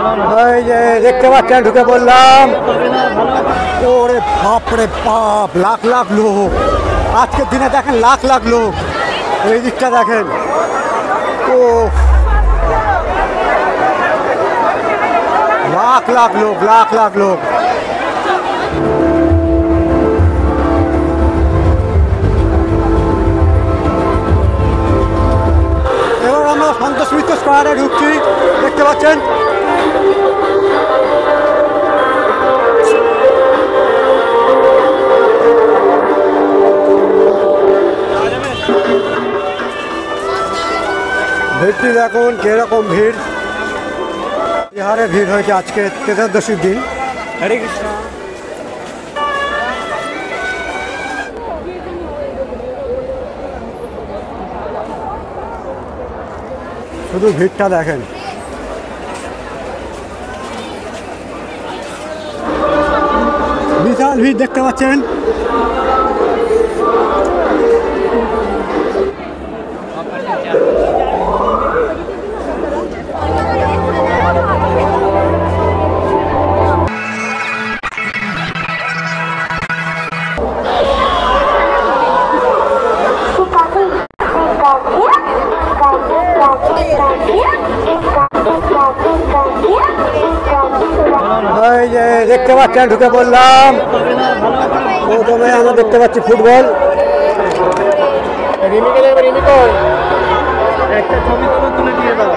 এই যে দেখতে পাচ্ছেন ঢুকে বললাম, ওরে বাপ রে বাপ, লাখ লাখ লোক আজকের দিনে দেখেন, লাখ লাখ লোক। এই দিকটা দেখেন, ও লাখ লাখ লোক, লাখ লাখ লোক। এবার আমরা সন্তোষ মিত্র স্কোয়ারে ঢুকছি, দেখতে পাচ্ছেন। ভিড়টি দেখুন কিরকম ভিড়, বিহারে ভিড় হয়েছে আজকে ত্রয়োদশীর দিন। হরে কৃষ্ণ। শুধু ভিড়টা দেখেন, বিশাল ভিড় দেখতে পাচ্ছেন। এই যে দেখতে পাচ্ছেন ঢুকে বললাম, প্রথমে আমরা দেখতে পাচ্ছি ফুটবল। একটা ছবি তুলে দিয়ে দাও।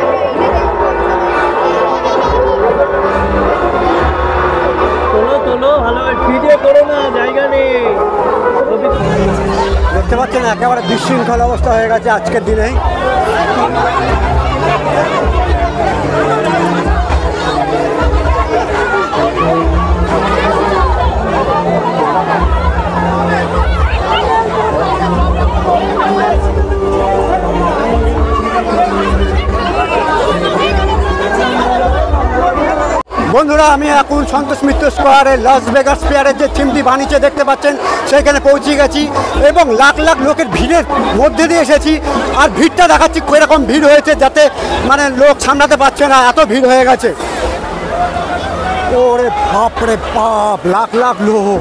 তোলো ভালো ভিডিও করো না, জায়গা নেই। দেখতে পাচ্ছেন একেবারে বিশৃঙ্খল অবস্থা হয়ে গেছে আজকের দিনেই। বন্ধুরা, আমি এখন সন্তোষ মিত্র স্কোয়ারে লস ভেগাস ফেয়ারের যে থিমটি বানিয়েছে দেখতে পাচ্ছেন, সেখানে পৌঁছে গেছি এবং লাখ লাখ লোকের ভিড়ের মধ্যে দিয়ে এসেছি। আর ভিড়টা দেখাচ্ছি কীরকম ভিড় হয়েছে, যাতে মানে লোক সামলাতে পারছে না, এত ভিড় হয়ে গেছে। ওরে বাপ রে বাপ, লাখ লাখ লোক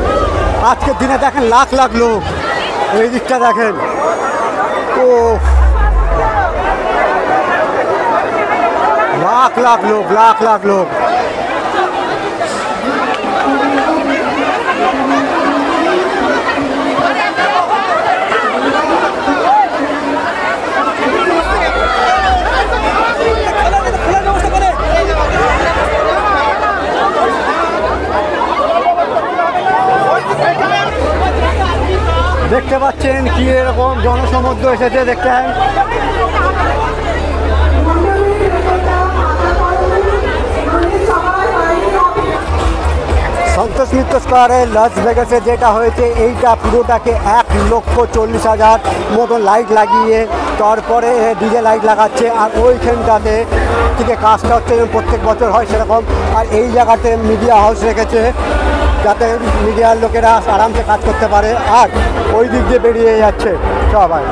আজকের দিনে দেখেন, লাখ লাখ লোক। এই দিকটা দেখেন, ও লাখ লাখ লোক, লাখ লাখ লোক। দেখতে পাচ্ছেন কি এরকম জনসমুদ্র এসেছে, দেখতে সন্তোষ মিত্র স্কোয়ারে লস ভেগাসে যেটা হয়েছে, এইটা পুরোটাকে 1,40,000 মতন লাইট লাগিয়ে তারপরে ডিজে লাইট লাগাচ্ছে। আর ওইখানটাতে থেকে কাজটা হচ্ছে প্রত্যেক বছর হয় সেরকম। আর এই জায়গাতে মিডিয়া হাউস রেখেছে, যাতে মিডিয়ার লোকেরা আরামসে কাজ করতে পারে। আর ওই দিক দিয়ে বেরিয়ে যাচ্ছে সবাই।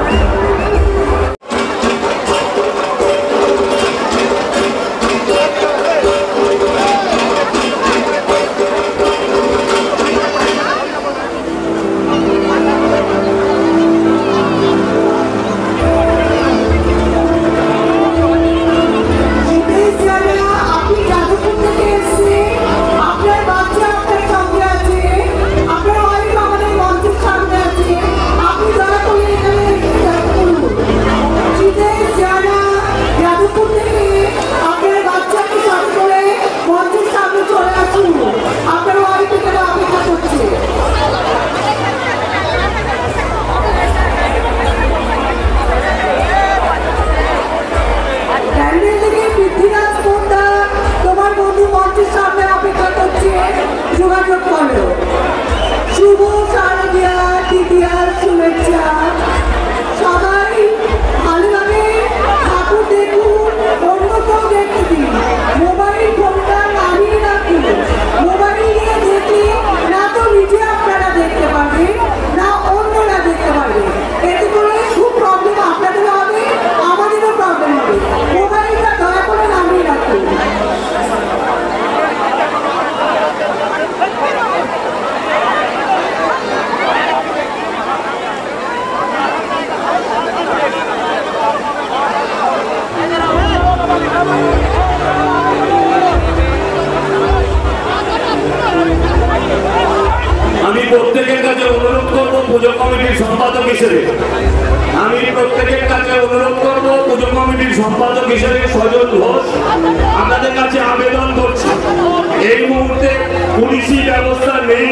পুলিশি ব্যবস্থা নেই,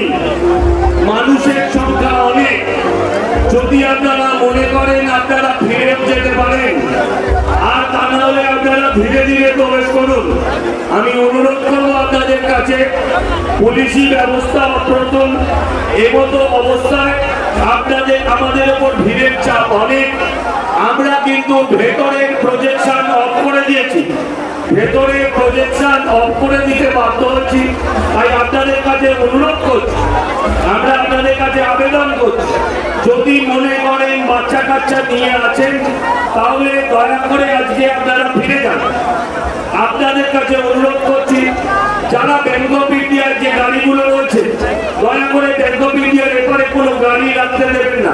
মানুষের সংখ্যা অনেক। যদি আপনারা মনে করেন আপনারা ফিরে যেতে পারেন, আর তা না হলে আপনারা ধীরে ধীরে প্রবেশ করুন। আমি অনুরোধ করবো আপনাদের কাছে, পুলিশি ব্যবস্থা অপ্রতুল, এমতো অবস্থায় আপনাদের আমাদের উপর ভিড়ের চাপ অনেক। আমরা কিন্তু ভেতরের প্রজেকশন অফ করে দিয়েছি, ভেতরে প্রজেকশন অফ করে দিতে বাধ্য হচ্ছি। তাই আপনাদের কাছে অনুরোধ করছি, আমরা আপনাদের কাছে আবেদন করছি, যদি মনে করেন বাচ্চা কাচ্চা নিয়ে আছেন তাহলে দয়া করে আজকে আপনারা ফিরে যান। আপনাদের কাছে অনুরোধ করছি, যারা ব্যাংক অফ ইন্ডিয়ার যে গাড়িগুলো রয়েছে, দয়া করে ব্যাংক অফ ইন্ডিয়ার এপারে কোনো গাড়ি রাখতে দেবেন না।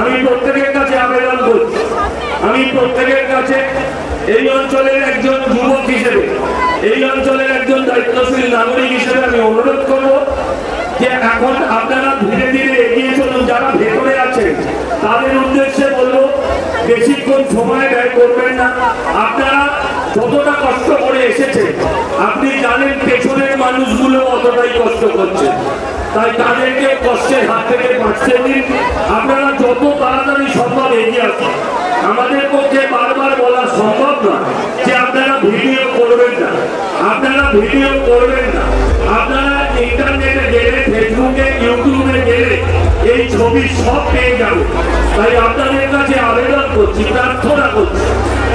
আমি প্রত্যেকের কাছে আবেদন করছি, আমি প্রত্যেকের কাছে এই অঞ্চলের একজন যুবক হিসেবে, এই অঞ্চলের একজন দায়িত্বশীল নাগরিক হিসেবে আমি অনুরোধ করব যে এখন আপনারা ধীরে ধীরে এগিয়ে চলুন। যারা ভেতরে আছেন তাদের উদ্দেশ্যে বলবো, বেশিক্ষণ সময় ব্যয় করবেন না। আপনারা যতটা কষ্ট করে এসেছেন, আপনি জানেন পেছনের মানুষগুলো অতটাই কষ্ট করছে, তাই তাদেরকে কষ্টের হাত থেকে বাঁচতে দিন। আপনারা যত তাড়াতাড়ি সম্ভব এগিয়ে আসুন। আমাদের পক্ষে বারবার বলা সম্ভব নয় যে আপনারা ভিডিও করবেন না, আপনারা ভিডিও করবেন না। আপনারা ইন্টারনেটে গেলে, ফেসবুকে, ইউটিউবে গেলে এই ছবি সব পেয়ে যাবে। তাই আপনাদের কাছে আবেদন করছি, প্রার্থনা করছি,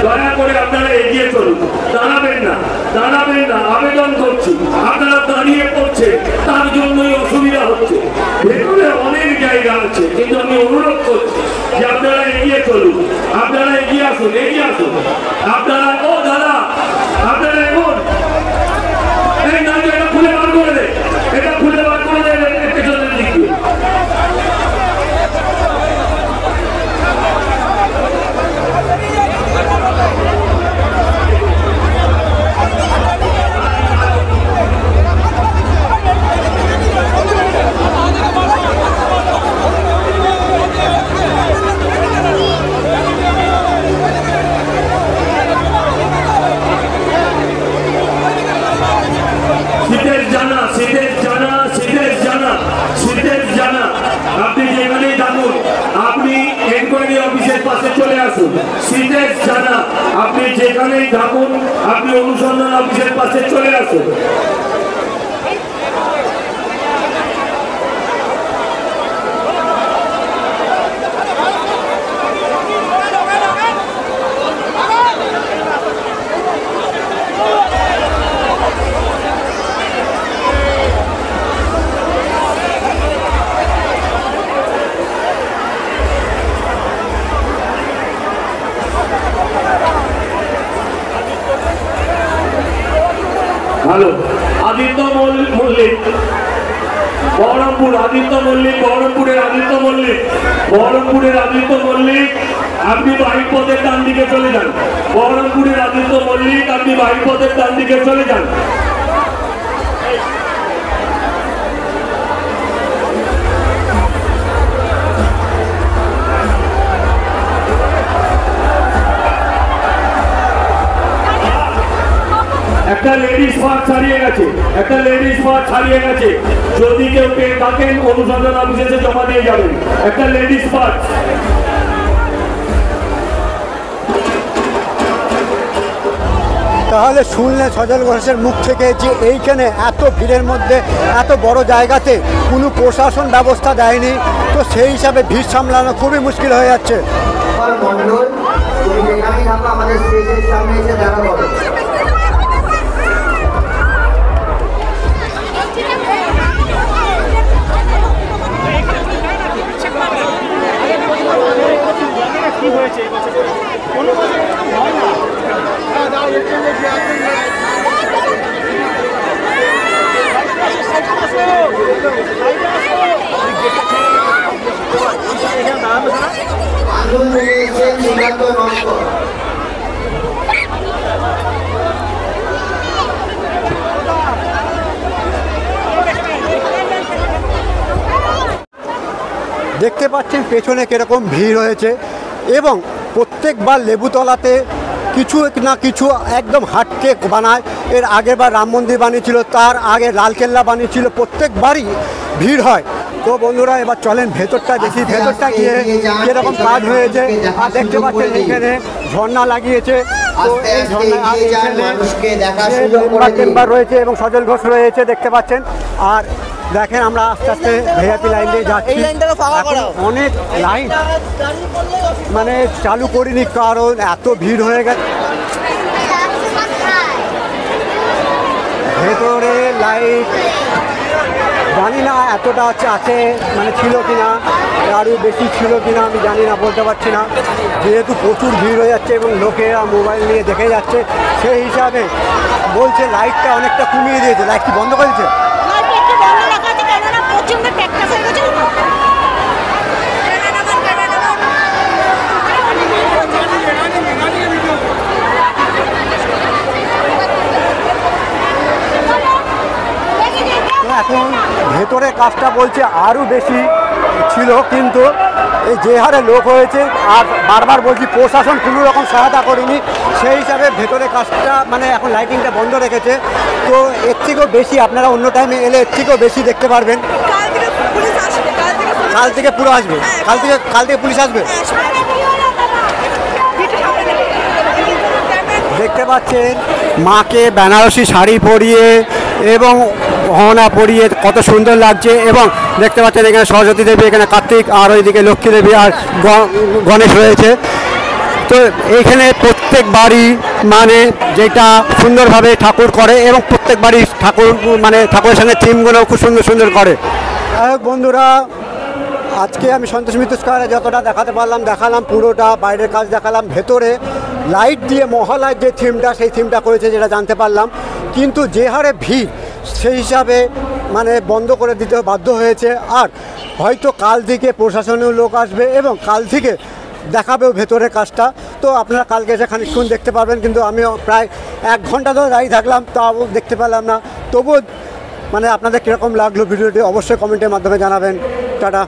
দয়া করে আপনারা এগিয়ে চলুন, দাঁড়াবেন না, দাঁড়াবেন না, আবেদন করছি। আপনারা দাঁড়িয়ে পড়ছে, তার জন্যই অসুবিধা হচ্ছে। ভেতরে অনেক জায়গা আছে, কিন্তু আমি অনুরোধ করছি যে আপনারা এগিয়ে চলুন, আপনারা এগিয়ে আসুন, এগিয়ে আসুন। আপনারা, ও দাদা, আপনারা এখন এই না, এটা খুলে বার করে দেয়, এটা খুলে বার করে দেয় পেছনের দিক দিয়ে। আপনি যেখানেই থাকুন, আপনি এনকোয়ারি অফিসের পাশে চলে আসুন। সিটেজ জানা, আপনি যেখানেই থাকুন, আপনি অনুসন্ধান অফিসের পাশে চলে আসুন। হ্যালো, আদিত্য মল্লিক, বহরমপুর, আদিত্য মল্লিক, বহরমপুরের আদিত্য মল্লিক, বহরমপুরের আদিত্য মল্লিক, আপনি বাহিপথের ডান দিকে চলে যান। বহরমপুরের আদিত্য মল্লিক, আপনি বাহিপথের ডান দিকে চলে যান। একটা লেডিস পার্ট ছাড়িয়ে গেছে, একটা লেডিস পার্ট ছাড়িয়ে গেছে। যদি কেউ পেয়ে থাকেন, অনুসন্ধান অফিসে জমা দিয়ে যাবেন। একটা লেডিস পার্ট। তাহলে শুনলেন সজল ঘোষের মুখ থেকে যে এইখানে এত ভিড়ের মধ্যে, এত বড় জায়গাতে কোনো প্রশাসন ব্যবস্থা দেয়নি, তো সেই হিসাবে ভিড় সামলানো খুবই মুশকিল হয়ে যাচ্ছে। আমাদের স্টেজের সামনে এসে দেখা করে। কি হয়েছে এই বছর? কোনো বছর হয় না। দেখতে পাচ্ছেন পেছনে কিরকম ভিড় হয়েছে, এবং প্রত্যেকবার লেবুতলাতে কিছু না কিছু একদম হাটকে বানায়। এর আগেরবার রাম মন্দির বানিয়েছিল, তার আগে লালকেল্লা বানিয়েছিল, প্রত্যেকবারই ভিড় হয়। তো বন্ধুরা এবার চলেন ভেতরটা দেখি, ভেতরটা গিয়ে কীরকম কাজ হয়েছে। আর দেখতে পাচ্ছেন এখানে ঝর্ণা লাগিয়েছে। তো এই ঝর্ণা মেম্বার রয়েছে এবং সজল ঘোষ রয়েছে দেখতে পাচ্ছেন। আর দেখেন আমরা আস্তে আস্তে ভিআইপি লাইন দিয়ে যাচ্ছি। অনেক লাইন মানে চালু করিনি কারণ এত ভিড় হয়ে গেছে। ভেতরে লাইট জানি না এতটা আছে মানে ছিল কিনা, আরও বেশি ছিল কিনা আমি জানি না, বলতে পারছি না। যেহেতু প্রচুর ভিড় হয়ে যাচ্ছে এবং লোকেরা মোবাইল নিয়ে দেখে যাচ্ছে, সেই হিসাবে বলছে লাইটটা অনেকটা কমিয়ে দিয়েছে। লাইট কি বন্ধ করেছে? এখন ভেতরে কাজটা বলছে আরও বেশি ছিল, কিন্তু এই যে হারে লোক হয়েছে আর বারবার বলছি প্রশাসন কোনো রকম সহায়তা করেনি, সেই হিসাবে ভেতরে কাজটা মানে এখন লাইটিংটা বন্ধ রেখেছে। তো এর থেকেও বেশি আপনারা অন্য টাইমে এলে এর থেকেও বেশি দেখতে পারবেন। কাল থেকে পুরো আসবে, কাল থেকে পুলিশ আসবে। দেখতে পাচ্ছেন মাকে বেনারসি শাড়ি পরিয়ে এবং গহনা পরিয়ে কত সুন্দর লাগছে। এবং দেখতে পাচ্ছেন এখানে সরস্বতী দেবী, এখানে কার্তিক, আর ওইদিকে লক্ষ্মী দেবী আর গণেশ রয়েছে। তো এইখানে প্রত্যেক বাড়ি মানে যেটা সুন্দরভাবে ঠাকুর করে এবং প্রত্যেক বাড়ি ঠাকুর মানে ঠাকুরের সঙ্গে থিমগুলো খুব সুন্দর সুন্দর করে। বন্ধুরা আজকে আমি সন্তোষ মিত্র স্কয়ারে যতটা দেখাতে পারলাম দেখালাম, পুরোটা বাইরের কাজ দেখালাম। ভেতরে লাইট দিয়ে মহালয়ের যে থিমটা সেই থিমটা করেছে যেটা জানতে পারলাম, কিন্তু যে হারে ভিড় সেই হিসাবে মানে বন্ধ করে দিতে বাধ্য হয়েছে। আর হয়তো কাল থেকে প্রশাসনের লোক আসবে এবং কাল থেকে দেখাবেও ভেতরের কাজটা। তো আপনারা কালকে এসে খানিকক্ষণ দেখতে পারবেন, কিন্তু আমিও প্রায় 1 ঘন্টা ধরে দাঁড়িয়ে থাকলাম, তাও দেখতে পেলাম না। তবুও মানে আপনাদের কীরকম লাগলো ভিডিওটি অবশ্যই কমেন্টের মাধ্যমে জানাবেন। টাটা।